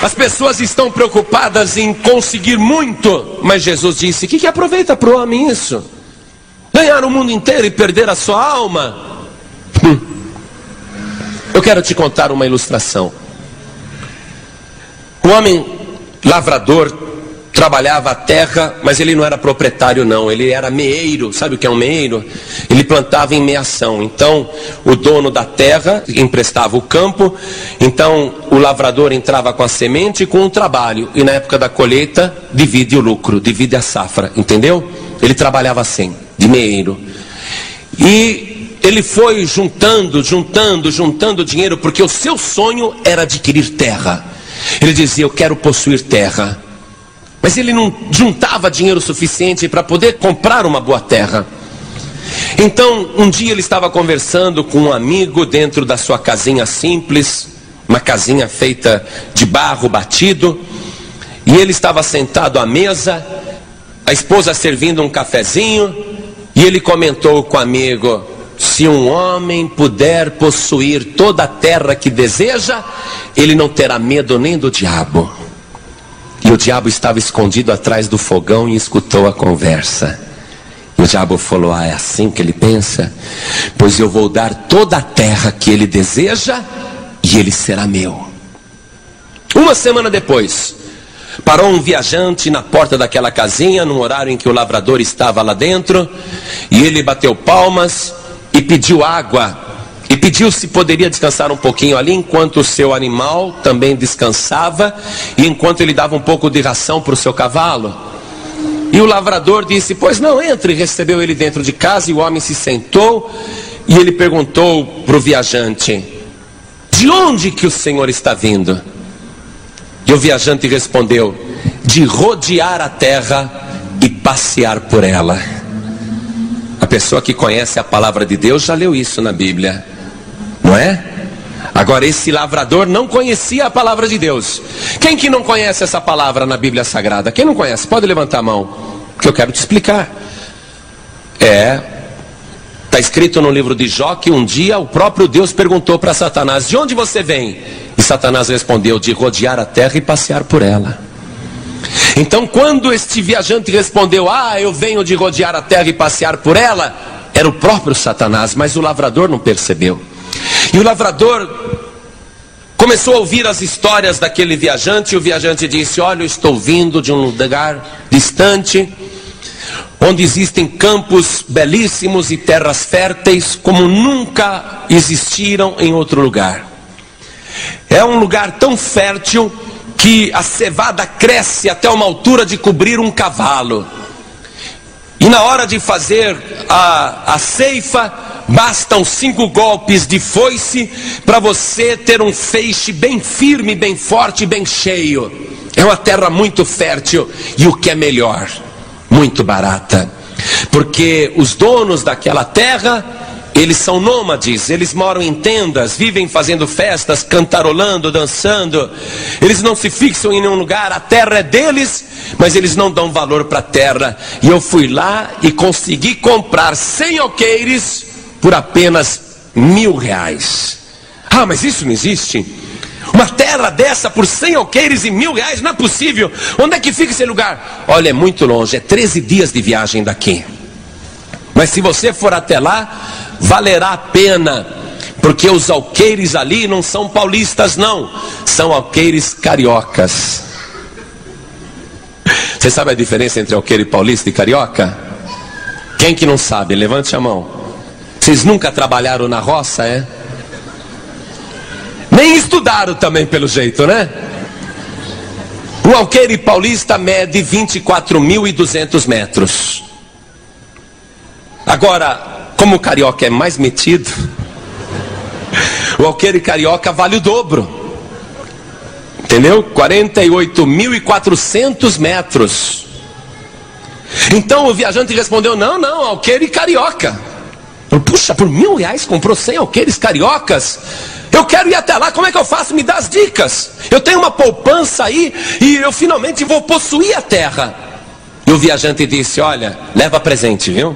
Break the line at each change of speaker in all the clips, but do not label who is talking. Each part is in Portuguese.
As pessoas estão preocupadas em conseguir muito, mas Jesus disse: o que aproveita para o homem isso? Ganhar o mundo inteiro e perder a sua alma? Eu quero te contar uma ilustração. O homem lavrador trabalhava a terra, mas ele não era proprietário não, ele era meeiro. Sabe o que é um meeiro? Ele plantava em meação. Então o dono da terra emprestava o campo, então o lavrador entrava com a semente e com o trabalho, e na época da colheita divide o lucro, divide a safra, entendeu? Ele trabalhava assim, de meeiro. E ele foi juntando dinheiro, porque o seu sonho era adquirir terra. Ele dizia: eu quero possuir terra. Mas ele não juntava dinheiro suficiente para poder comprar uma boa terra. Então, um dia ele estava conversando com um amigo dentro da sua casinha simples, uma casinha feita de barro batido, e ele estava sentado à mesa, a esposa servindo um cafezinho, e ele comentou com o amigo: se um homem puder possuir toda a terra que deseja, ele não terá medo nem do diabo. E o diabo estava escondido atrás do fogão e escutou a conversa. E o diabo falou: é assim que ele pensa? Pois eu vou dar toda a terra que ele deseja e ele será meu. Uma semana depois, parou um viajante na porta daquela casinha, num horário em que o lavrador estava lá dentro, e ele bateu palmas e pediu água. E pediu se poderia descansar um pouquinho ali, enquanto o seu animal também descansava, e enquanto ele dava um pouco de ração para o seu cavalo. E o lavrador disse: pois não, entre. E recebeu ele dentro de casa, e o homem se sentou, e ele perguntou para o viajante: de onde que o senhor está vindo? E o viajante respondeu: de rodear a terra e passear por ela. A pessoa que conhece a palavra de Deus já leu isso na Bíblia, não é? Agora, esse lavrador não conhecia a palavra de Deus. Quem que não conhece essa palavra na Bíblia Sagrada? Quem não conhece? Pode levantar a mão, que eu quero te explicar. Está escrito no livro de Jó que um dia o próprio Deus perguntou para Satanás: de onde você vem? E Satanás respondeu: de rodear a terra e passear por ela. Então, quando este viajante respondeu: eu venho de rodear a terra e passear por ela, era o próprio Satanás, mas o lavrador não percebeu. E o lavrador começou a ouvir as histórias daquele viajante, e o viajante disse: olha, eu estou vindo de um lugar distante, onde existem campos belíssimos e terras férteis como nunca existiram em outro lugar. É um lugar tão fértil que a cevada cresce até uma altura de cobrir um cavalo. E na hora de fazer a ceifa, bastam 5 golpes de foice para você ter um feixe bem firme, bem forte, bem cheio. É uma terra muito fértil, e o que é melhor, muito barata. Porque os donos daquela terra, eles são nômades, eles moram em tendas, vivem fazendo festas, cantarolando, dançando. Eles não se fixam em nenhum lugar, a terra é deles, mas eles não dão valor para a terra. E eu fui lá e consegui comprar 100 alqueires por apenas R$1.000. Mas isso não existe. Uma terra dessa por 100 alqueires e R$1.000, não é possível. Onde é que fica esse lugar? Olha, é muito longe, é 13 dias de viagem daqui. Mas se você for até lá, valerá a pena, porque os alqueires ali não são paulistas não, são alqueires cariocas. Você sabe a diferença entre alqueire paulista e carioca? Quem que não sabe? Levante a mão. Vocês nunca trabalharam na roça, é? Nem estudaram também, pelo jeito, né? O alqueire paulista mede 24.200 metros. Agora, como o carioca é mais metido, o alqueire carioca vale o dobro. Entendeu? 48.400 metros. Então o viajante respondeu: não, alqueire carioca. Puxa, por R$1.000 comprou 100 alqueires cariocas? Eu quero ir até lá, como é que eu faço? Me dá as dicas. Eu tenho uma poupança aí e eu finalmente vou possuir a terra. E o viajante disse: olha, leva presente, viu?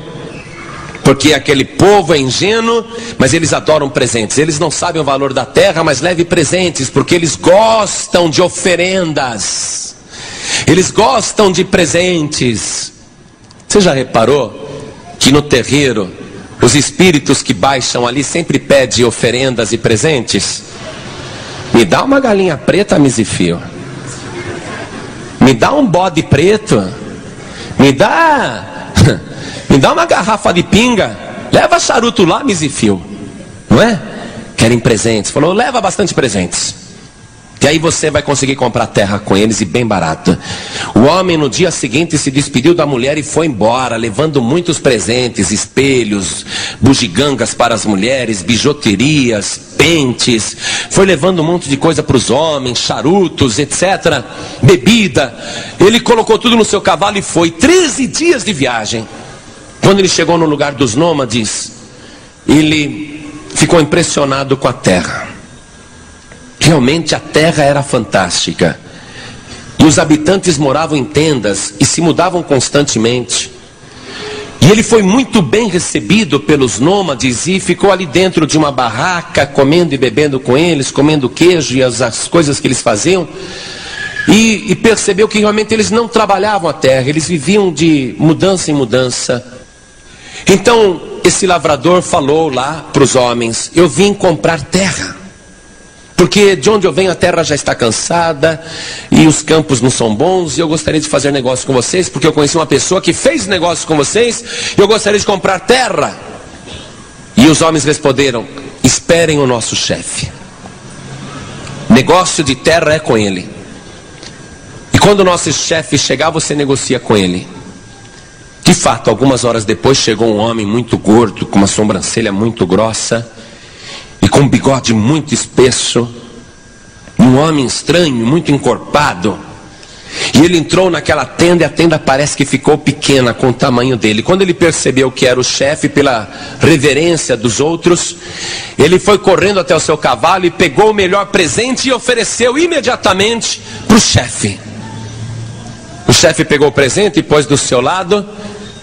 Porque aquele povo é ingênuo, mas eles adoram presentes. Eles não sabem o valor da terra, mas leve presentes, porque eles gostam de oferendas. Eles gostam de presentes. Você já reparou que no terreiro, os espíritos que baixam ali sempre pedem oferendas e presentes? Me dá uma galinha preta, Misifio. Me dá um bode preto. Me dá uma garrafa de pinga. Leva charuto lá, Misifio. Não é? Querem presentes. Falou, leva bastante presentes. E aí você vai conseguir comprar terra com eles e bem barato. O homem no dia seguinte se despediu da mulher e foi embora, levando muitos presentes, espelhos, bugigangas para as mulheres, bijuterias, pentes. Foi levando um monte de coisa para os homens, charutos, etc. Bebida. Ele colocou tudo no seu cavalo e foi. 13 dias de viagem. Quando ele chegou no lugar dos nômades, ele ficou impressionado com a terra. Realmente a terra era fantástica. E os habitantes moravam em tendas e se mudavam constantemente. E ele foi muito bem recebido pelos nômades e ficou ali dentro de uma barraca, comendo e bebendo com eles, comendo queijo e as coisas que eles faziam. E percebeu que realmente eles não trabalhavam a terra, eles viviam de mudança em mudança. Então esse lavrador falou lá para os homens, eu vim comprar terra. Porque de onde eu venho a terra já está cansada e os campos não são bons e eu gostaria de fazer negócio com vocês, porque eu conheci uma pessoa que fez negócio com vocês e eu gostaria de comprar terra. E os homens responderam, esperem o nosso chefe. Negócio de terra é com ele. E quando o nosso chefe chegar, você negocia com ele. De fato, algumas horas depois chegou um homem muito gordo, com uma sobrancelha muito grossa e com um bigode muito espesso, um homem estranho, muito encorpado. E ele entrou naquela tenda e a tenda parece que ficou pequena com o tamanho dele. Quando ele percebeu que era o chefe, pela reverência dos outros, ele foi correndo até o seu cavalo e pegou o melhor presente e ofereceu imediatamente para o chefe. O chefe pegou o presente e pôs do seu lado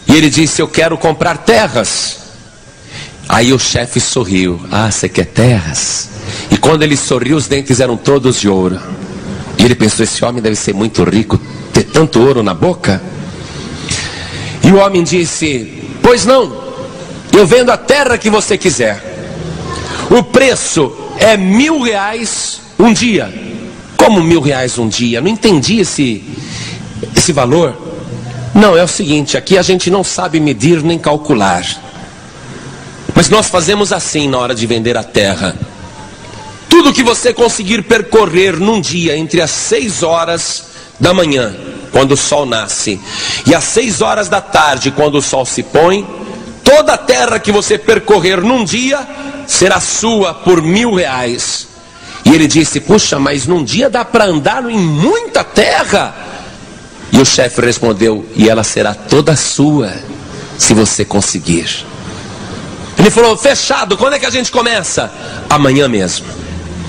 e ele disse, eu quero comprar terras. Aí o chefe sorriu. Ah, você quer terras? E quando ele sorriu, os dentes eram todos de ouro. E ele pensou, esse homem deve ser muito rico, ter tanto ouro na boca. E o homem disse, pois não, eu vendo a terra que você quiser. O preço é R$1.000 um dia. Como R$1.000 um dia? Não entendi esse valor. Não, é o seguinte, aqui a gente não sabe medir nem calcular. Mas nós fazemos assim na hora de vender a terra. Tudo que você conseguir percorrer num dia entre as 6 horas da manhã, quando o sol nasce, e as 6 horas da tarde, quando o sol se põe, toda a terra que você percorrer num dia será sua por R$1.000. E ele disse, puxa, mas num dia dá para andar em muita terra. E o chefe respondeu, e ela será toda sua, se você conseguir. Ele falou, fechado, quando é que a gente começa? Amanhã mesmo.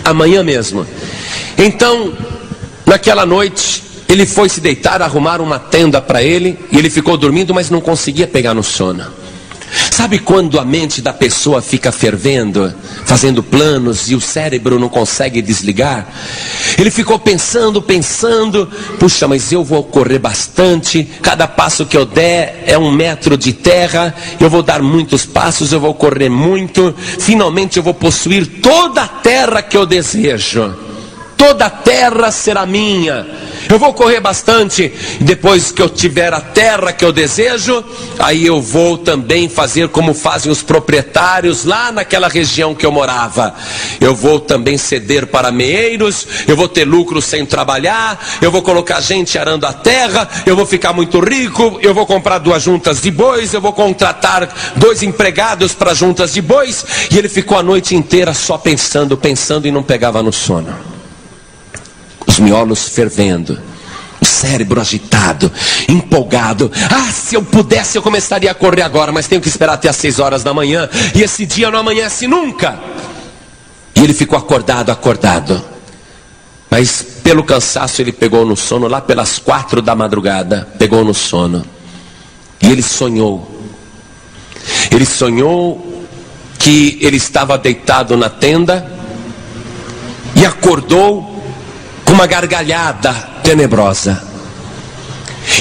Amanhã mesmo. Então, naquela noite, ele foi se deitar, arrumar uma tenda para ele, e ele ficou dormindo, mas não conseguia pegar no sono. Sabe quando a mente da pessoa fica fervendo, fazendo planos, e o cérebro não consegue desligar? Ele ficou pensando, puxa, mas eu vou correr bastante, cada passo que eu der é 1 metro de terra, eu vou dar muitos passos, eu vou correr muito, finalmente eu vou possuir toda a terra que eu desejo, toda a terra será minha. Eu vou correr bastante, e depois que eu tiver a terra que eu desejo, aí eu vou também fazer como fazem os proprietários lá naquela região que eu morava. Eu vou também ceder para meeiros, eu vou ter lucro sem trabalhar, eu vou colocar gente arando a terra, eu vou ficar muito rico, eu vou comprar 2 juntas de bois, eu vou contratar 2 empregados para juntas de bois. E ele ficou a noite inteira só pensando e não pegava no sono. Os miolos fervendo, o cérebro agitado, empolgado. Ah, se eu pudesse eu começaria a correr agora, mas tenho que esperar até as 6 horas da manhã, e esse dia não amanhece nunca. E ele ficou acordado, mas pelo cansaço ele pegou no sono, lá pelas 4 da madrugada, pegou no sono, e ele sonhou. Ele sonhou que ele estava deitado na tenda e acordou com uma gargalhada tenebrosa.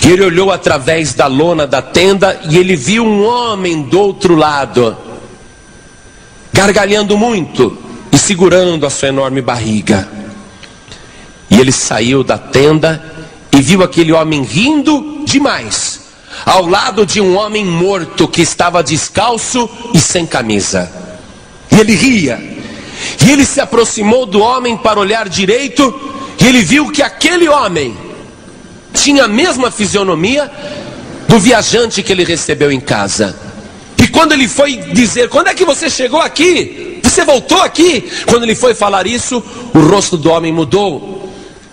E ele olhou através da lona da tenda e ele viu um homem do outro lado, gargalhando muito e segurando a sua enorme barriga. E ele saiu da tenda e viu aquele homem rindo demais, ao lado de um homem morto que estava descalço e sem camisa. E ele ria. E ele se aproximou do homem para olhar direito, e ele viu que aquele homem tinha a mesma fisionomia do viajante que ele recebeu em casa. E quando ele foi dizer: quando é que você chegou aqui? Você voltou aqui? Quando ele foi falar isso, o rosto do homem mudou.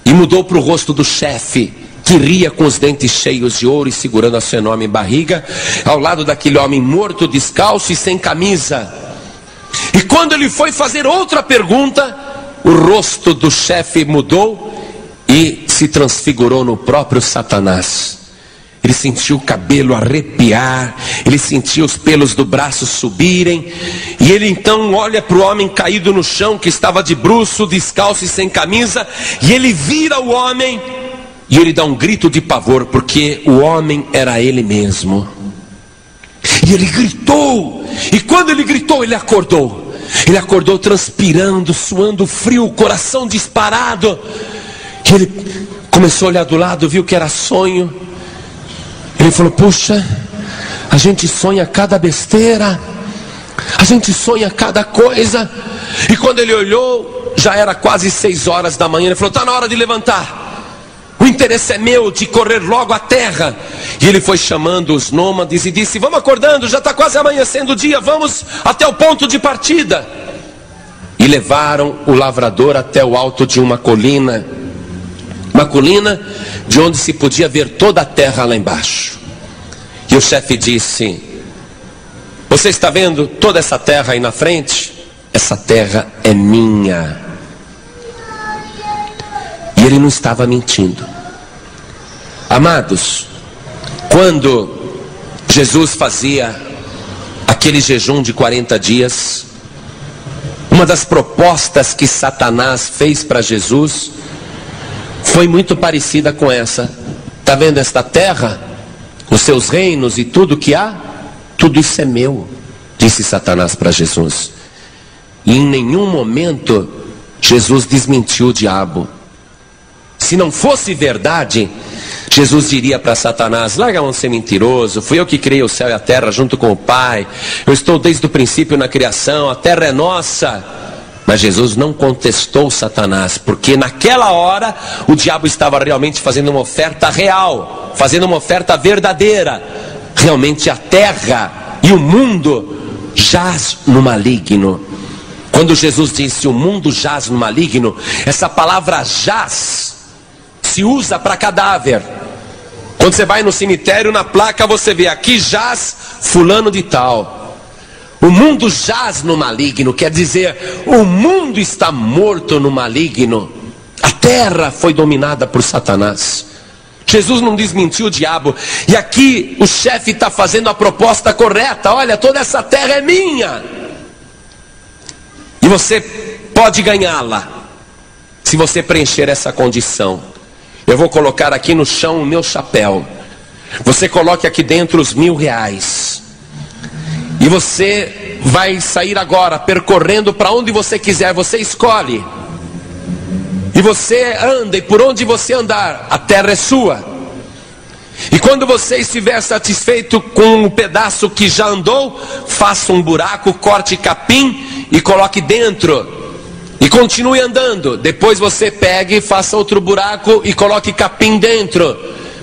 E mudou para o rosto do chefe, que ria com os dentes cheios de ouro e segurando a sua enorme barriga, ao lado daquele homem morto, descalço e sem camisa. E quando ele foi fazer outra pergunta, o rosto do chefe mudou e se transfigurou no próprio Satanás. Ele sentiu o cabelo arrepiar, ele sentiu os pelos do braço subirem, e ele então olha para o homem caído no chão, que estava de bruço, descalço e sem camisa, e ele vira o homem, e ele dá um grito de pavor, porque o homem era ele mesmo. E ele gritou, e quando ele gritou, ele acordou. Ele acordou transpirando, suando frio, o coração disparado. E ele começou a olhar do lado, viu que era sonho. Ele falou: puxa, a gente sonha cada besteira, a gente sonha cada coisa. E quando ele olhou, já era quase 6 horas da manhã. Ele falou: está na hora de levantar. O interesse é meu de correr logo à terra. E ele foi chamando os nômades e disse: vamos acordando, já está quase amanhecendo o dia, vamos até o ponto de partida. E levaram o lavrador até o alto de uma colina de onde se podia ver toda a terra lá embaixo. E o chefe disse: você está vendo toda essa terra aí na frente? Essa terra é minha. E ele não estava mentindo. Amados, quando Jesus fazia aquele jejum de 40 dias, uma das propostas que Satanás fez para Jesus foi muito parecida com essa. Está vendo esta terra? Os seus reinos e tudo que há? Tudo isso é meu, disse Satanás para Jesus. E em nenhum momento Jesus desmentiu o diabo. Se não fosse verdade, Jesus diria para Satanás: larga a mão de ser mentiroso, fui eu que criei o céu e a terra junto com o Pai, eu estou desde o princípio na criação, a terra é nossa. Mas Jesus não contestou Satanás, porque naquela hora o diabo estava realmente fazendo uma oferta real, fazendo uma oferta verdadeira. Realmente a terra e o mundo jaz no maligno. Quando Jesus disse o mundo jaz no maligno, essa palavra jaz se usa para cadáver. Quando você vai no cemitério, na placa você vê: aqui jaz fulano de tal. O mundo jaz no maligno, quer dizer, o mundo está morto no maligno. A terra foi dominada por Satanás. Jesus não desmentiu o diabo. E aqui o chefe está fazendo a proposta correta: olha, toda essa terra é minha, e você pode ganhá-la se você preencher essa condição. Eu vou colocar aqui no chão o meu chapéu, você coloque aqui dentro os R$1.000, e você vai sair agora percorrendo para onde você quiser. Você escolhe, e você anda, e por onde você andar, a terra é sua. E quando você estiver satisfeito com o pedaço que já andou, faça um buraco, corte capim e coloque dentro, e continue andando. Depois você pegue, faça outro buraco e coloque capim dentro,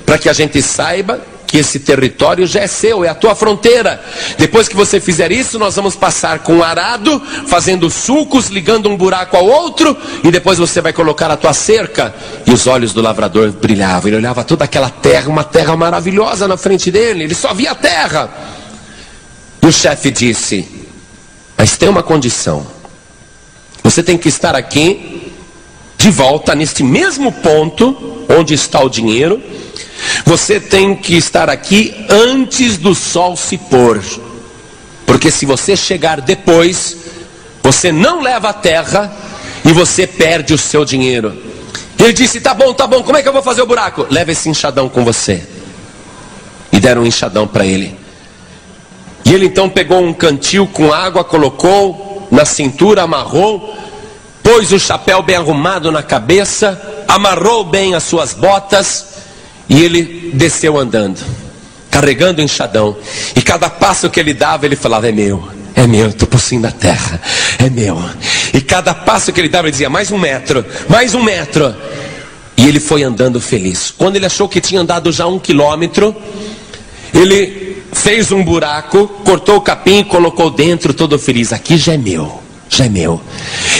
para que a gente saiba que esse território já é seu, é a tua fronteira. Depois que você fizer isso, nós vamos passar com um arado, fazendo sulcos, ligando um buraco ao outro, e depois você vai colocar a tua cerca. E os olhos do lavrador brilhavam, ele olhava toda aquela terra, uma terra maravilhosa na frente dele, ele só via a terra. E o chefe disse: mas tem uma condição, você tem que estar aqui de volta neste mesmo ponto onde está o dinheiro. Você tem que estar aqui antes do sol se pôr, porque se você chegar depois, você não leva a terra e você perde o seu dinheiro. Ele disse, tá bom, como é que eu vou fazer o buraco? Leva esse enxadão com você. E deram um enxadão para ele. E ele então pegou um cantil com água, colocou na cintura, amarrou, pôs o chapéu bem arrumado na cabeça, amarrou bem as suas botas, e ele desceu andando, carregando o enxadão. E cada passo que ele dava, ele falava, é meu, estou possuindo a terra, é meu. E cada passo que ele dava, ele dizia, mais um metro. E ele foi andando feliz. Quando ele achou que tinha andado já 1 quilômetro, ele fez um buraco, cortou o capim e colocou dentro, todo feliz. Aqui já é meu.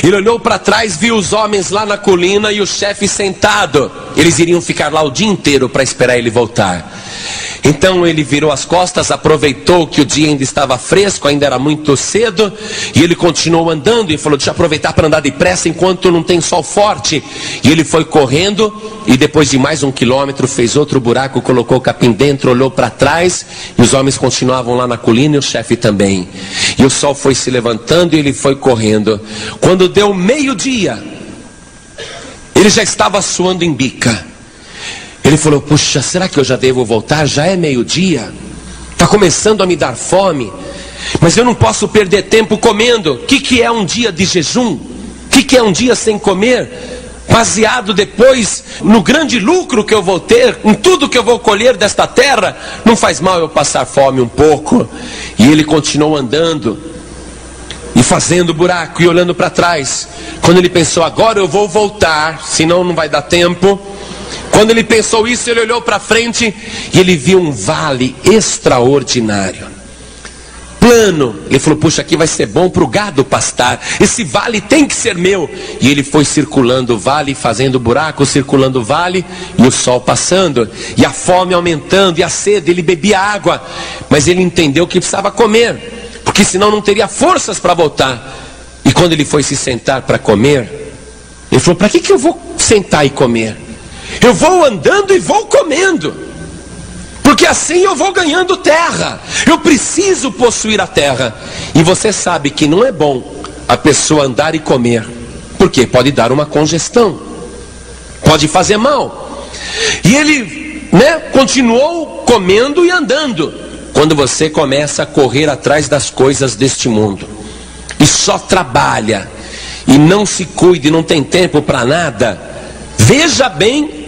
Ele olhou para trás, viu os homens lá na colina e o chefe sentado. Eles iriam ficar lá o dia inteiro para esperar ele voltar. Então ele virou as costas, aproveitou que o dia ainda estava fresco, ainda era muito cedo, e ele continuou andando e falou, deixa eu aproveitar para andar depressa enquanto não tem sol forte. E ele foi correndo, e depois de mais 1 quilômetro, fez outro buraco, colocou o capim dentro, olhou para trás, e os homens continuavam lá na colina e o chefe também. E o sol foi se levantando e ele foi correndo. Quando deu meio-dia, ele já estava suando em bica. Ele falou, puxa, será que eu já devo voltar? Já é meio-dia, está começando a me dar fome, mas eu não posso perder tempo comendo. O que é um dia de jejum? O que é um dia sem comer? Baseado depois no grande lucro que eu vou ter, em tudo que eu vou colher desta terra, não faz mal eu passar fome um pouco. E ele continuou andando e fazendo buraco e olhando para trás. Quando ele pensou, agora eu vou voltar, senão não vai dar tempo. Quando ele pensou isso, ele olhou para frente e ele viu um vale extraordinário, plano. Ele falou, puxa, aqui vai ser bom para o gado pastar, esse vale tem que ser meu. E ele foi circulando o vale, fazendo buraco, circulando o vale, e o sol passando, e a fome aumentando, e a sede. Ele bebia água, mas ele entendeu que precisava comer, porque senão não teria forças para voltar. E quando ele foi se sentar para comer, ele falou, para que eu vou sentar e comer? Eu vou andando e vou comendo, porque assim eu vou ganhando terra. Eu preciso possuir a terra. E você sabe que não é bom a pessoa andar e comer, porque pode dar uma congestão, pode fazer mal. E ele, continuou comendo e andando. Quando você começa a correr atrás das coisas deste mundo e só trabalha e não se cuida e não tem tempo para nada, veja bem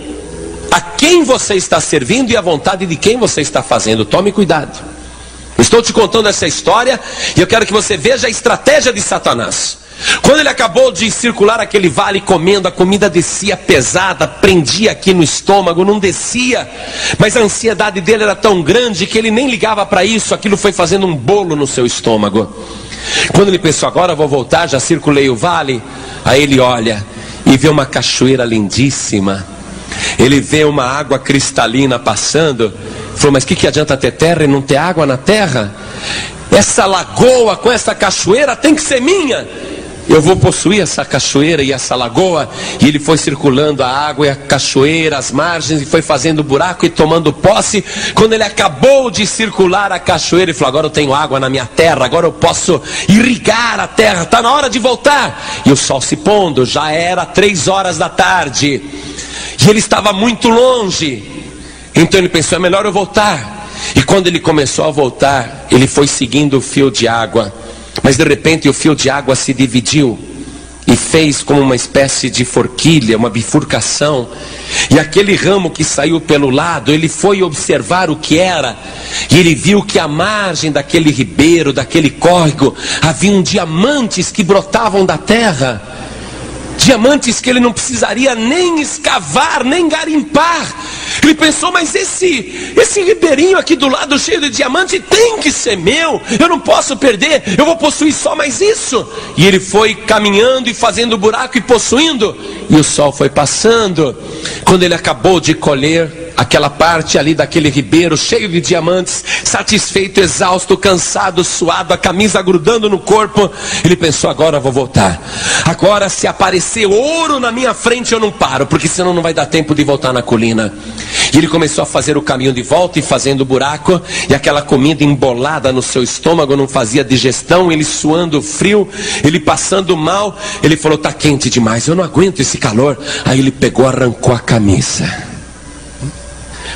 a quem você está servindo e a vontade de quem você está fazendo. Tome cuidado. Estou te contando essa história e eu quero que você veja a estratégia de Satanás. Quando ele acabou de circular aquele vale comendo, a comida descia pesada, prendia aqui no estômago, não descia, mas a ansiedade dele era tão grande que ele nem ligava para isso. Aquilo foi fazendo um bolo no seu estômago. Quando ele pensou, agora eu vou voltar, já circulei o vale, aí ele olha e vê uma cachoeira lindíssima. Ele vê uma água cristalina passando. Falou, mas que adianta ter terra e não ter água na terra? Essa lagoa com essa cachoeira tem que ser minha. Eu vou possuir essa cachoeira e essa lagoa. E ele foi circulando a água e a cachoeira, as margens, e foi fazendo buraco e tomando posse. Quando ele acabou de circular a cachoeira, ele falou, agora eu tenho água na minha terra, agora eu posso irrigar a terra, está na hora de voltar. E o sol se pondo, já era 3 horas da tarde. E ele estava muito longe. Então ele pensou, é melhor eu voltar. E quando ele começou a voltar, ele foi seguindo o fio de água. Mas de repente o fio de água se dividiu e fez como uma espécie de forquilha, uma bifurcação. E aquele ramo que saiu pelo lado, ele foi observar o que era. E ele viu que à margem daquele ribeiro, daquele córrego, haviam diamantes que brotavam da terra. Diamantes que ele não precisaria nem escavar, nem garimpar. Ele pensou, mas esse ribeirinho aqui do lado cheio de diamante tem que ser meu. Eu não posso perder, eu vou possuir só mais isso. E ele foi caminhando e fazendo buraco e possuindo. E o sol foi passando. Quando ele acabou de colher aquela parte ali daquele ribeiro cheio de diamantes, satisfeito, exausto, cansado, suado, a camisa grudando no corpo, ele pensou: agora eu vou voltar. Agora, se aparecer ouro na minha frente, eu não paro, porque senão não vai dar tempo de voltar na colina. E ele começou a fazer o caminho de volta e fazendo buraco, e aquela comida embolada no seu estômago não fazia digestão, ele suando frio, ele passando mal. Ele falou: tá quente demais, eu não aguento esse calor. Aí ele pegou, arrancou a camisa.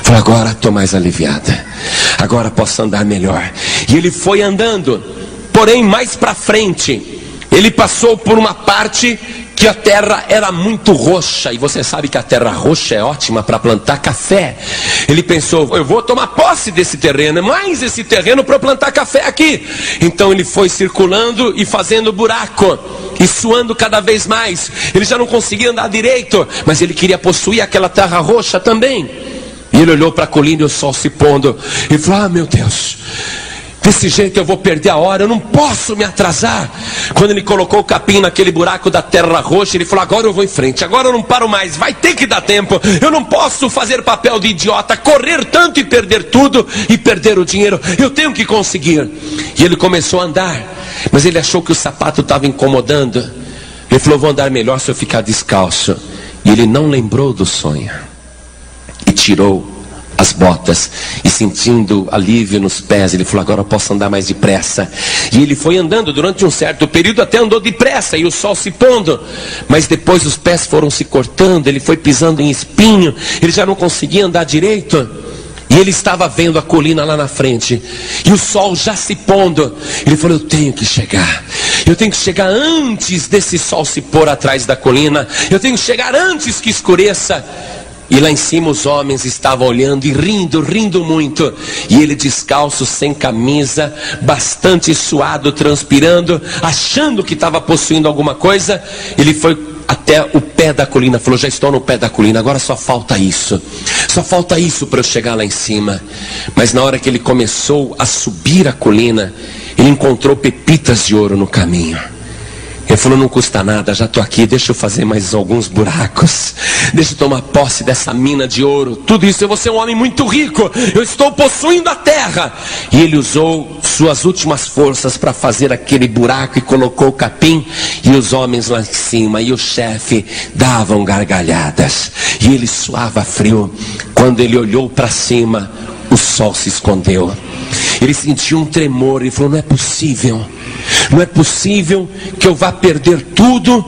Falou: agora estou mais aliviada, agora posso andar melhor. E ele foi andando, porém mais para frente, ele passou por uma parte que a terra era muito roxa, e você sabe que a terra roxa é ótima para plantar café. Ele pensou: eu vou tomar posse desse terreno, mais esse terreno para plantar café aqui. Então ele foi circulando e fazendo buraco, e suando cada vez mais. Ele já não conseguia andar direito, mas ele queria possuir aquela terra roxa também. E ele olhou para a colina e o sol se pondo, e falou: ah, meu Deus, desse jeito eu vou perder a hora, eu não posso me atrasar. Quando ele colocou o capim naquele buraco da terra roxa, ele falou: agora eu vou em frente, agora eu não paro mais, vai ter que dar tempo. Eu não posso fazer papel de idiota, correr tanto e perder tudo, e perder o dinheiro. Eu tenho que conseguir. E ele começou a andar, mas ele achou que o sapato estava incomodando. Ele falou: vou andar melhor se eu ficar descalço. E ele não lembrou do sonho, e tirou as botas, e sentindo alívio nos pés, ele falou: agora eu posso andar mais depressa. E ele foi andando durante um certo período, até andou depressa, e o sol se pondo, mas depois os pés foram se cortando, ele foi pisando em espinho, ele já não conseguia andar direito. E ele estava vendo a colina lá na frente, e o sol já se pondo. Ele falou: eu tenho que chegar antes desse sol se pôr atrás da colina, eu tenho que chegar antes que escureça. E lá em cima os homens estavam olhando e rindo muito. E ele descalço, sem camisa, bastante suado, transpirando, achando que estava possuindo alguma coisa. Ele foi até o pé da colina, falou: já estou no pé da colina, agora só falta isso para eu chegar lá em cima. Mas na hora que ele começou a subir a colina, ele encontrou pepitas de ouro no caminho. Ele falou: não custa nada, já estou aqui, deixa eu fazer mais alguns buracos, deixa eu tomar posse dessa mina de ouro. Tudo isso, eu vou ser um homem muito rico, eu estou possuindo a terra. E ele usou suas últimas forças para fazer aquele buraco, e colocou o capim, e os homens lá em cima, e o chefe davam gargalhadas, e ele suava frio. Quando ele olhou para cima, o sol se escondeu. Ele sentiu um tremor e falou: não é possível que eu vá perder tudo,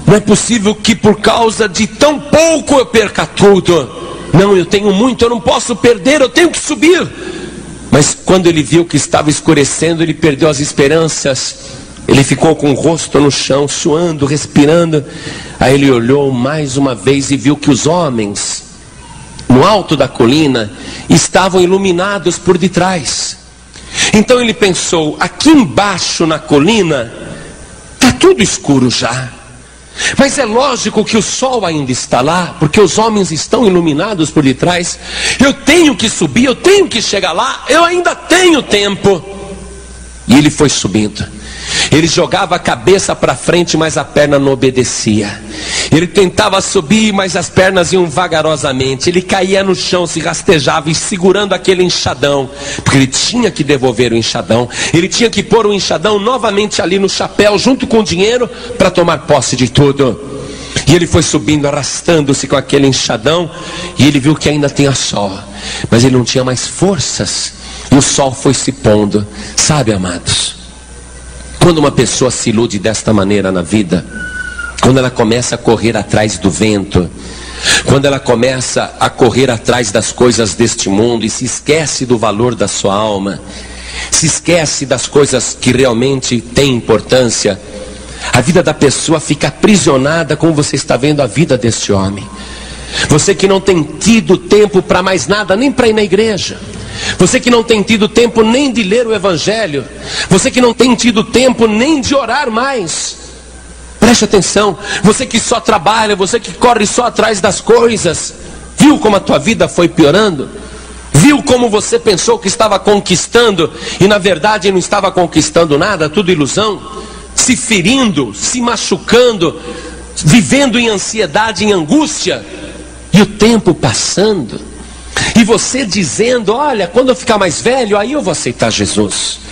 não é possível que por causa de tão pouco eu perca tudo. Não, eu tenho muito, eu não posso perder, eu tenho que subir. Mas quando ele viu que estava escurecendo, ele perdeu as esperanças. Ele ficou com o rosto no chão, suando, respirando. Aí ele olhou mais uma vez e viu que os homens no alto da colina estavam iluminados por detrás. Então ele pensou: aqui embaixo na colina está tudo escuro já, mas é lógico que o sol ainda está lá, porque os homens estão iluminados por detrás. Eu tenho que subir, eu tenho que chegar lá, eu ainda tenho tempo. E ele foi subindo. Ele jogava a cabeça para frente, mas a perna não obedecia. Ele tentava subir, mas as pernas iam vagarosamente. Ele caía no chão, se rastejava e segurando aquele enxadão, porque ele tinha que devolver o enxadão. Ele tinha que pôr o enxadão novamente ali no chapéu, junto com o dinheiro, para tomar posse de tudo. E ele foi subindo, arrastando-se com aquele enxadão, e ele viu que ainda tinha sol, mas ele não tinha mais forças, e o sol foi se pondo. Sabe, amados, quando uma pessoa se ilude desta maneira na vida, quando ela começa a correr atrás do vento, quando ela começa a correr atrás das coisas deste mundo e se esquece do valor da sua alma, se esquece das coisas que realmente têm importância, a vida da pessoa fica aprisionada, como você está vendo a vida deste homem. Você que não tem tido tempo para mais nada, nem para ir na igreja. Você que não tem tido tempo nem de ler o Evangelho. Você que não tem tido tempo nem de orar mais. Preste atenção. Você que só trabalha, você que corre só atrás das coisas. Viu como a tua vida foi piorando? Viu como você pensou que estava conquistando e na verdade não estava conquistando nada, tudo ilusão? Se ferindo, se machucando, vivendo em ansiedade, em angústia. E o tempo passando. E você dizendo: olha, quando eu ficar mais velho, aí eu vou aceitar Jesus.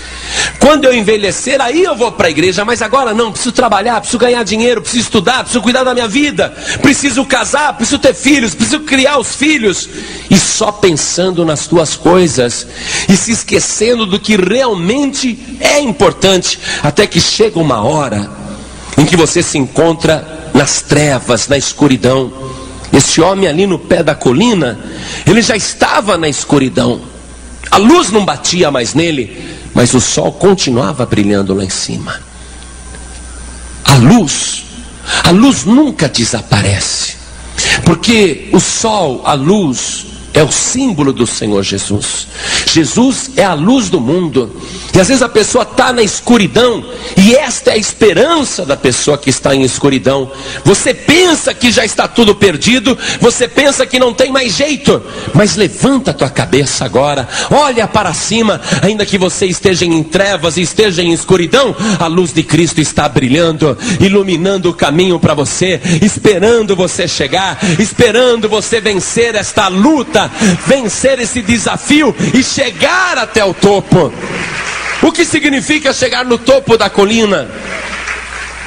Quando eu envelhecer, aí eu vou para a igreja. Mas agora não, preciso trabalhar, preciso ganhar dinheiro, preciso estudar, preciso cuidar da minha vida, preciso casar, preciso ter filhos, preciso criar os filhos. E só pensando nas tuas coisas e se esquecendo do que realmente é importante. Até que chega uma hora em que você se encontra nas trevas, na escuridão. Esse homem ali no pé da colina, ele já estava na escuridão. A luz não batia mais nele, mas o sol continuava brilhando lá em cima. A luz nunca desaparece, porque o sol, a luz, é o símbolo do Senhor Jesus. Jesus é a luz do mundo. E às vezes a pessoa está na escuridão, e esta é a esperança da pessoa que está em escuridão. Você pensa que já está tudo perdido, você pensa que não tem mais jeito, mas levanta a tua cabeça agora, olha para cima. Ainda que você esteja em trevas e esteja em escuridão, a luz de Cristo está brilhando, iluminando o caminho para você, esperando você chegar, esperando você vencer esta luta, vencer esse desafio e chegar até o topo. O que significa chegar no topo da colina?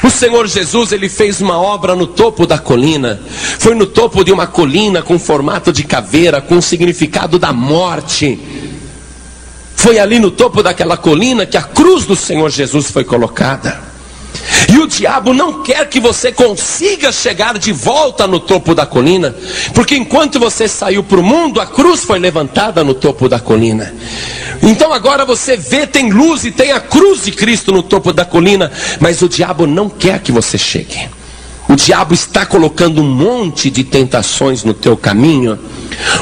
O Senhor Jesus, ele fez uma obra no topo da colina. Foi no topo de uma colina com formato de caveira, com o significado da morte. Foi ali no topo daquela colina que a cruz do Senhor Jesus foi colocada. E o diabo não quer que você consiga chegar de volta no topo da colina, porque enquanto você saiu para o mundo, a cruz foi levantada no topo da colina. Então agora você vê, tem luz e tem a cruz de Cristo no topo da colina, mas o diabo não quer que você chegue. O diabo está colocando um monte de tentações no teu caminho,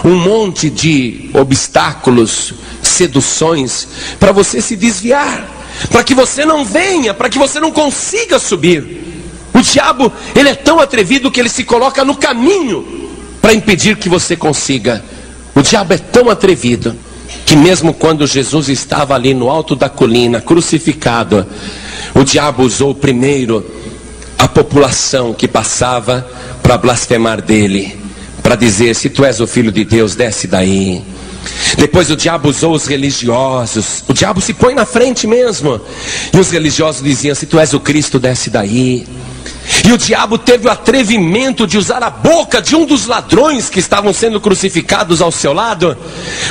um monte de obstáculos, seduções, para você se desviar, para que você não venha, para que você não consiga subir. O diabo, ele é tão atrevido que ele se coloca no caminho para impedir que você consiga. O diabo é tão atrevido que mesmo quando Jesus estava ali no alto da colina, crucificado, o diabo usou primeiro a população que passava para blasfemar dele, para dizer: se tu és o filho de Deus, desce daí. Depois o diabo usou os religiosos. O diabo se põe na frente mesmo, e os religiosos diziam: se tu és o Cristo, desce daí. E o diabo teve o atrevimento de usar a boca de um dos ladrões que estavam sendo crucificados ao seu lado.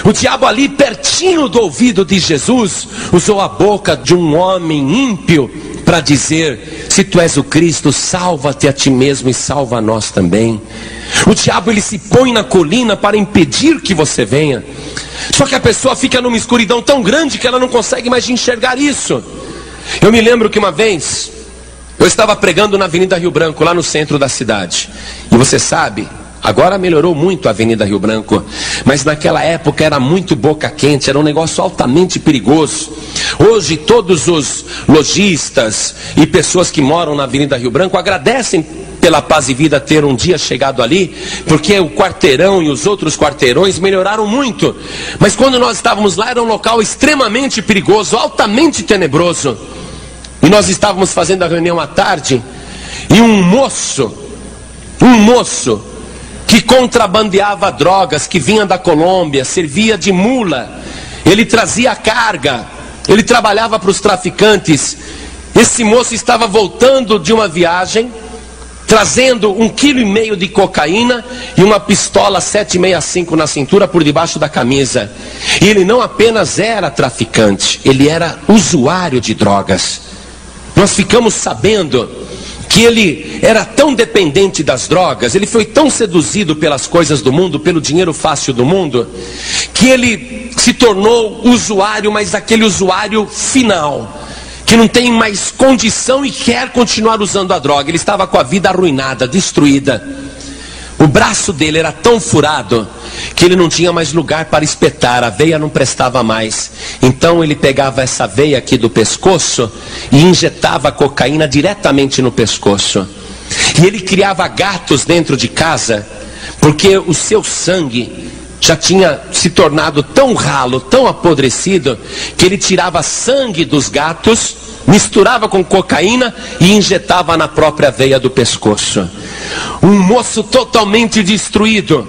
O diabo ali pertinho do ouvido de Jesus usou a boca de um homem ímpio para dizer: se tu és o Cristo, salva-te a ti mesmo e salva a nós também. O diabo, ele se põe na colina para impedir que você venha. Só que a pessoa fica numa escuridão tão grande que ela não consegue mais enxergar isso. Eu me lembro que uma vez eu estava pregando na Avenida Rio Branco, lá no centro da cidade. E você sabe, agora melhorou muito a Avenida Rio Branco, mas naquela época era muito boca quente, era um negócio altamente perigoso. Hoje todos os lojistas e pessoas que moram na Avenida Rio Branco agradecem pela Paz e Vida ter um dia chegado ali, porque o quarteirão e os outros quarteirões melhoraram muito. Mas quando nós estávamos lá, era um local extremamente perigoso, altamente tenebroso. E nós estávamos fazendo a reunião à tarde, e um moço que contrabandeava drogas, que vinha da Colômbia, servia de mula, ele trazia carga, ele trabalhava para os traficantes. Esse moço estava voltando de uma viagem, trazendo 1,5 kg de cocaína e uma pistola 7,65 na cintura por debaixo da camisa. E ele não apenas era traficante, ele era usuário de drogas. Nós ficamos sabendo que ele era tão dependente das drogas, ele foi tão seduzido pelas coisas do mundo, pelo dinheiro fácil do mundo, que ele se tornou usuário, mas aquele usuário final, que não tem mais condição e quer continuar usando a droga. Ele estava com a vida arruinada, destruída. O braço dele era tão furado que ele não tinha mais lugar para espetar, a veia não prestava mais. Então ele pegava essa veia aqui do pescoço e injetava a cocaína diretamente no pescoço. E ele criava gatos dentro de casa, porque o seu sangue já tinha se tornado tão ralo, tão apodrecido, que ele tirava sangue dos gatos, misturava com cocaína e injetava na própria veia do pescoço. Um moço totalmente destruído.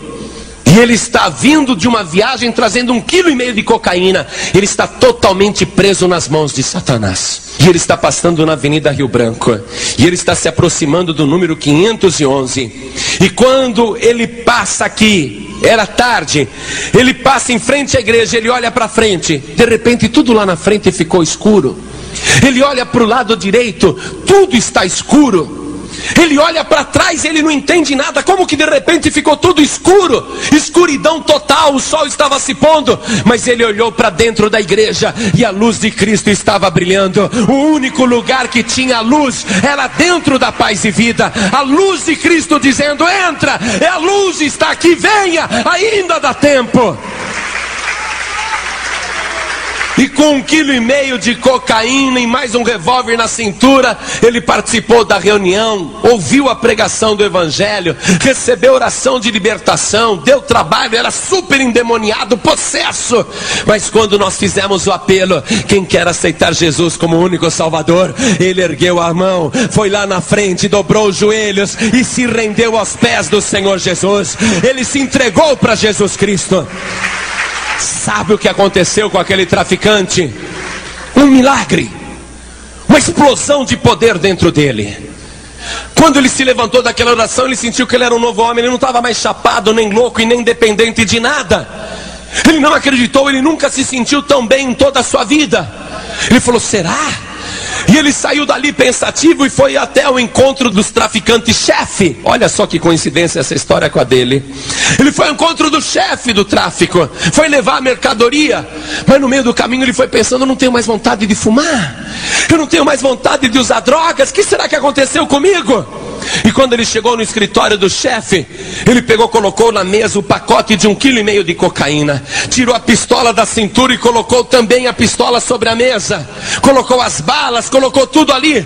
E ele está vindo de uma viagem trazendo 1,5 kg de cocaína. Ele está totalmente preso nas mãos de Satanás. E ele está passando na Avenida Rio Branco. E ele está se aproximando do número 511. E quando ele passa aqui, era tarde, ele passa em frente à igreja, ele olha para frente. De repente tudo lá na frente ficou escuro. Ele olha para o lado direito, tudo está escuro. Ele olha para trás, ele não entende nada. Como que de repente ficou tudo escuro? Escuridão total, o sol estava se pondo. Mas ele olhou para dentro da igreja e a luz de Cristo estava brilhando. O único lugar que tinha luz era dentro da Paz e Vida. A luz de Cristo dizendo: entra, a luz está aqui, venha, ainda dá tempo. E com 1,5 kg de cocaína e mais um revólver na cintura, ele participou da reunião, ouviu a pregação do evangelho, recebeu oração de libertação, deu trabalho, era super endemoniado, possesso. Mas quando nós fizemos o apelo, quem quer aceitar Jesus como único Salvador, ele ergueu a mão, foi lá na frente, dobrou os joelhos e se rendeu aos pés do Senhor Jesus. Ele se entregou para Jesus Cristo. Sabe o que aconteceu com aquele traficante? Um milagre, uma explosão de poder dentro dele. Quando ele se levantou daquela oração, ele sentiu que ele era um novo homem. Ele não estava mais chapado, nem louco e nem dependente de nada. Ele não acreditou, ele nunca se sentiu tão bem em toda a sua vida. Ele falou: será? E ele saiu dali pensativo e foi até o encontro dos traficantes-chefe. Olha só que coincidência essa história com a dele. Ele foi ao encontro do chefe do tráfico, foi levar a mercadoria. Mas no meio do caminho ele foi pensando: eu não tenho mais vontade de fumar, eu não tenho mais vontade de usar drogas. O que será que aconteceu comigo? E quando ele chegou no escritório do chefe, ele pegou, colocou na mesa o pacote de 1,5 kg de cocaína, tirou a pistola da cintura e colocou também a pistola sobre a mesa, colocou as balas, colocou tudo ali.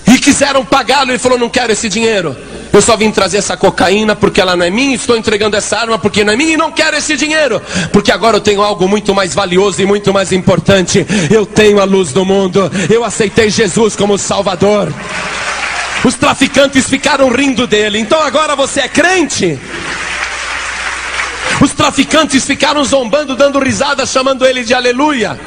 E quiseram pagá-lo. Ele falou: não quero esse dinheiro, eu só vim trazer essa cocaína porque ela não é minha, estou entregando essa arma porque não é minha, e não quero esse dinheiro, porque agora eu tenho algo muito mais valioso e muito mais importante. Eu tenho a luz do mundo, eu aceitei Jesus como Salvador. Os traficantes ficaram rindo dele. Então agora você é crente? Os traficantes ficaram zombando, dando risada, chamando ele de aleluia.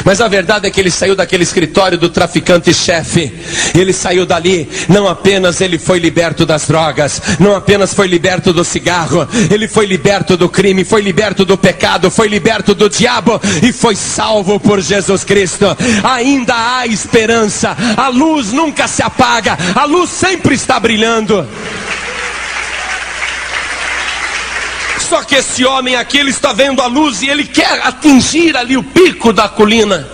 Mas a verdade é que ele saiu daquele escritório do traficante-chefe. Ele saiu dali, não apenas ele foi liberto das drogas, não apenas foi liberto do cigarro, ele foi liberto do crime, foi liberto do pecado, foi liberto do diabo e foi salvo por Jesus Cristo. Ainda há esperança, a luz nunca se apaga, a luz sempre está brilhando. Só que esse homem aqui, ele está vendo a luz e ele quer atingir ali o pico da colina,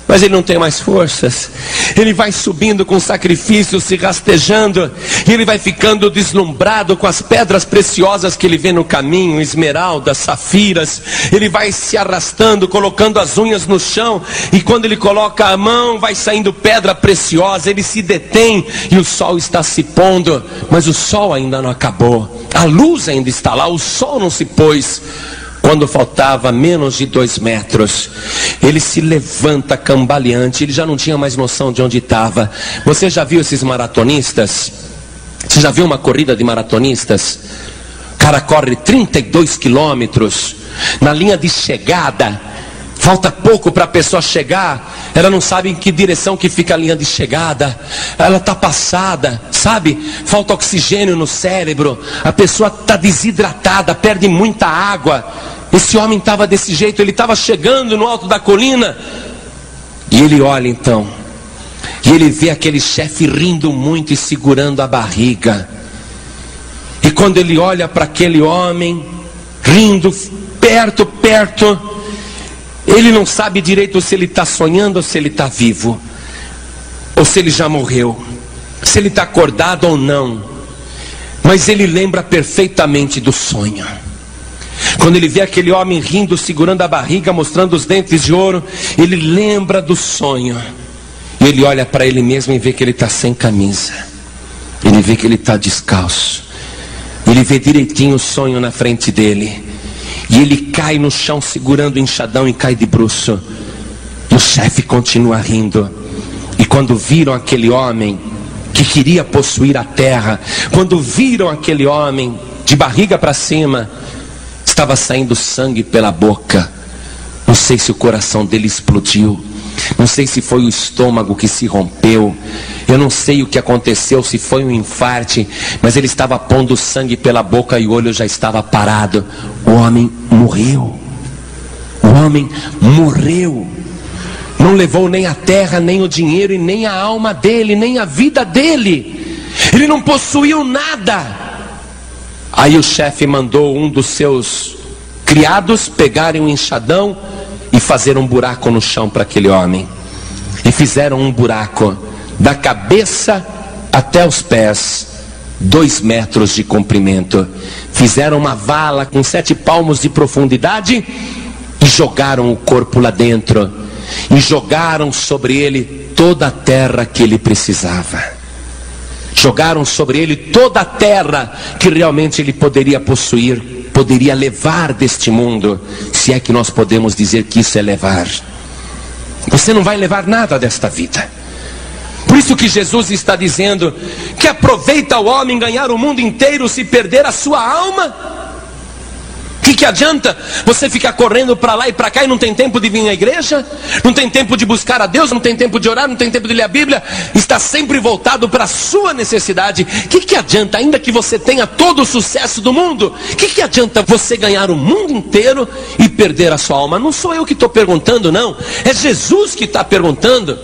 mas ele não tem mais forças. Ele vai subindo com sacrifício, se rastejando, e ele vai ficando deslumbrado com as pedras preciosas que ele vê no caminho, esmeraldas, safiras. Ele vai se arrastando, colocando as unhas no chão, e quando ele coloca a mão, vai saindo pedra preciosa. Ele se detém e o sol está se pondo, mas o sol ainda não acabou. A luz ainda está lá, o sol não se pôs. Quando faltava menos de 2 metros, ele se levanta cambaleante, ele já não tinha mais noção de onde estava. Você já viu esses maratonistas? Você já viu uma corrida de maratonistas? O cara corre 32 quilômetros, na linha de chegada, falta pouco para a pessoa chegar, ela não sabe em que direção que fica a linha de chegada, ela está passada, sabe? Falta oxigênio no cérebro, a pessoa está desidratada, perde muita água. Esse homem estava desse jeito, ele estava chegando no alto da colina, e ele olha então, e ele vê aquele chefe rindo muito e segurando a barriga. E quando ele olha para aquele homem, rindo, perto, ele não sabe direito se ele está sonhando ou se ele está vivo, ou se ele já morreu, se ele está acordado ou não. Mas ele lembra perfeitamente do sonho. Quando ele vê aquele homem rindo, segurando a barriga, mostrando os dentes de ouro, ele lembra do sonho. E ele olha para ele mesmo e vê que ele está sem camisa, ele vê que ele está descalço, ele vê direitinho o sonho na frente dele. E ele cai no chão segurando o enxadão e cai de bruço. E o chefe continua rindo. E quando viram aquele homem que queria possuir a terra, quando viram aquele homem de barriga para cima, estava saindo sangue pela boca. Não sei se o coração dele explodiu, não sei se foi o estômago que se rompeu, eu não sei o que aconteceu, se foi um infarte, mas ele estava pondo sangue pela boca e o olho já estava parado. O homem morreu. O homem morreu. Não levou nem a terra, nem o dinheiro, e nem a alma dele, nem a vida dele. Ele não possuiu nada. Aí o chefe mandou um dos seus criados pegarem um enxadão e fazer um buraco no chão para aquele homem. E fizeram um buraco da cabeça até os pés, 2 metros de comprimento. Fizeram uma vala com 7 palmos de profundidade e jogaram o corpo lá dentro. E jogaram sobre ele toda a terra que ele precisava. Jogaram sobre ele toda a terra que realmente ele poderia possuir, poderia levar deste mundo, se é que nós podemos dizer que isso é levar. Você não vai levar nada desta vida. Por isso que Jesus está dizendo que aproveita o homem ganhar o mundo inteiro se perder a sua alma. O que adianta você ficar correndo para lá e para cá e não tem tempo de vir à igreja? Não tem tempo de buscar a Deus? Não tem tempo de orar? Não tem tempo de ler a Bíblia? Está sempre voltado para a sua necessidade. O que adianta, ainda que você tenha todo o sucesso do mundo, o que adianta você ganhar o mundo inteiro e perder a sua alma? Não sou eu que estou perguntando, não. É Jesus que está perguntando.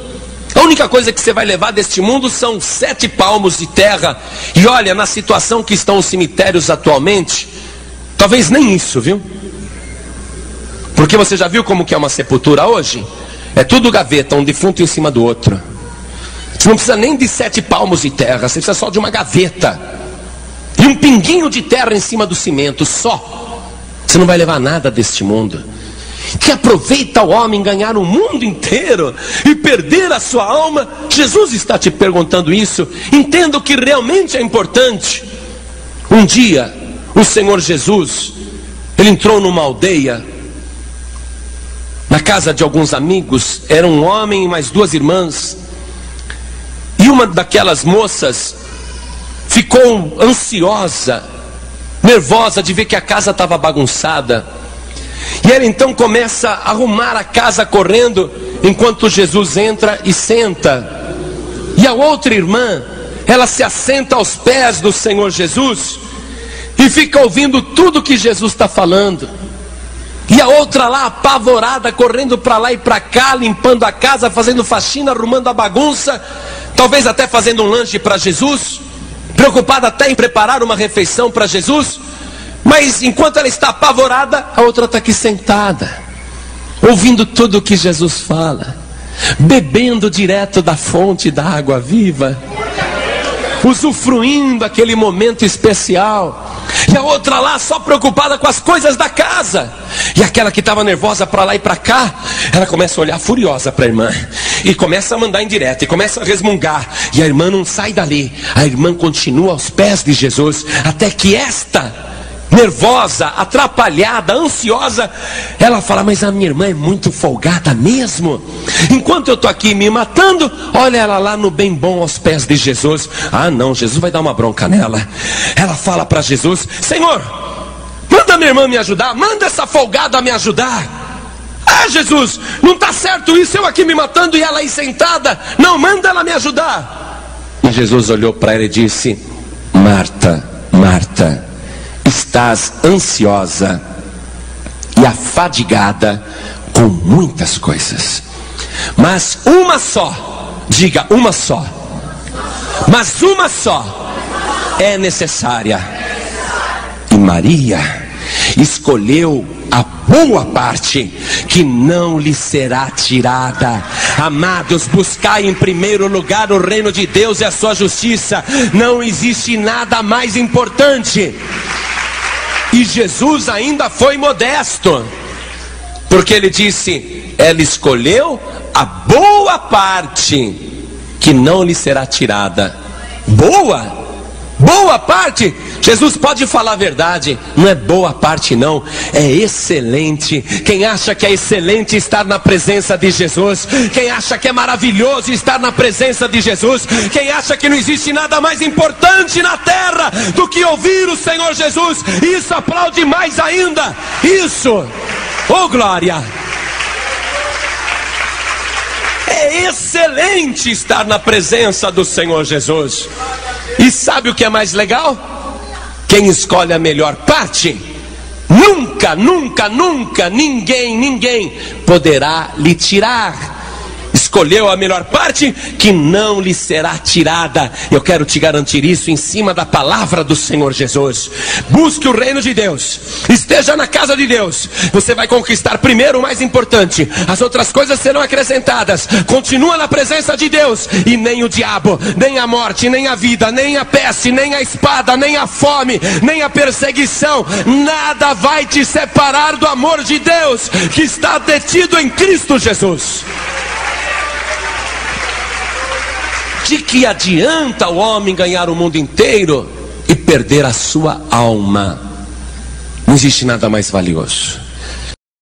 A única coisa que você vai levar deste mundo são 7 palmos de terra. E olha, na situação que estão os cemitérios atualmente, talvez nem isso, viu? Porque você já viu como que é uma sepultura hoje? É tudo gaveta, um defunto em cima do outro. Você não precisa nem de 7 palmos de terra, você precisa só de uma gaveta e um pinguinho de terra em cima do cimento, só. Você não vai levar nada deste mundo. Que aproveita o homem ganhar o mundo inteiro e perder a sua alma? Jesus está te perguntando isso. Entenda o que realmente é importante. Um dia o Senhor Jesus, ele entrou numa aldeia, na casa de alguns amigos. Era um homem e mais 2 irmãs. E uma daquelas moças ficou ansiosa, nervosa de ver que a casa estava bagunçada. E ela então começa a arrumar a casa correndo, enquanto Jesus entra e senta. E a outra irmã, ela se assenta aos pés do Senhor Jesus e fica ouvindo tudo que Jesus está falando. E a outra lá apavorada, correndo para lá e para cá, limpando a casa, fazendo faxina, arrumando a bagunça, talvez até fazendo um lanche para Jesus, preocupada até em preparar uma refeição para Jesus. Mas enquanto ela está apavorada, a outra está aqui sentada, ouvindo tudo o que Jesus fala, bebendo direto da fonte da água viva, usufruindo aquele momento especial. E a outra lá só preocupada com as coisas da casa. E aquela que estava nervosa para lá e para cá, ela começa a olhar furiosa para a irmã e começa a mandar indireta, e começa a resmungar. E a irmã não sai dali. A irmã continua aos pés de Jesus, até que esta, nervosa, atrapalhada, ansiosa, ela fala: mas a minha irmã é muito folgada mesmo. Enquanto eu estou aqui me matando, olha ela lá no bem bom aos pés de Jesus. Ah não, Jesus vai dar uma bronca nela. Ela fala para Jesus: Senhor, manda minha irmã me ajudar, manda essa folgada me ajudar. Ah Jesus, não está certo isso, eu aqui me matando e ela aí sentada. Não, manda ela me ajudar. E Jesus olhou para ela e disse: Marta, Marta, estás ansiosa e afadigada com muitas coisas, mas uma só, diga uma só, mas uma só é necessária. E Maria escolheu a boa parte, que não lhe será tirada. Amados, buscai em primeiro lugar o reino de Deus e a sua justiça. Não existe nada mais importante. E Jesus ainda foi modesto, porque ele disse: ela escolheu a boa parte, que não lhe será tirada. Boa? Boa parte, Jesus pode falar a verdade, não é boa parte não, é excelente. Quem acha que é excelente estar na presença de Jesus, quem acha que é maravilhoso estar na presença de Jesus, quem acha que não existe nada mais importante na terra do que ouvir o Senhor Jesus, isso aplaude mais ainda, isso, oh glória! É excelente estar na presença do Senhor Jesus. E sabe o que é mais legal? Quem escolhe a melhor parte, nunca, nunca, nunca, ninguém poderá lhe tirar. Escolheu a melhor parte que não lhe será tirada. Eu quero te garantir isso em cima da palavra do Senhor Jesus. Busque o reino de Deus, esteja na casa de Deus. Você vai conquistar primeiro o mais importante, as outras coisas serão acrescentadas. Continua na presença de Deus, e nem o diabo, nem a morte, nem a vida, nem a peste, nem a espada, nem a fome, nem a perseguição, nada vai te separar do amor de Deus que está detido em Cristo Jesus. De que adianta o homem ganhar o mundo inteiro e perder a sua alma? Não existe nada mais valioso.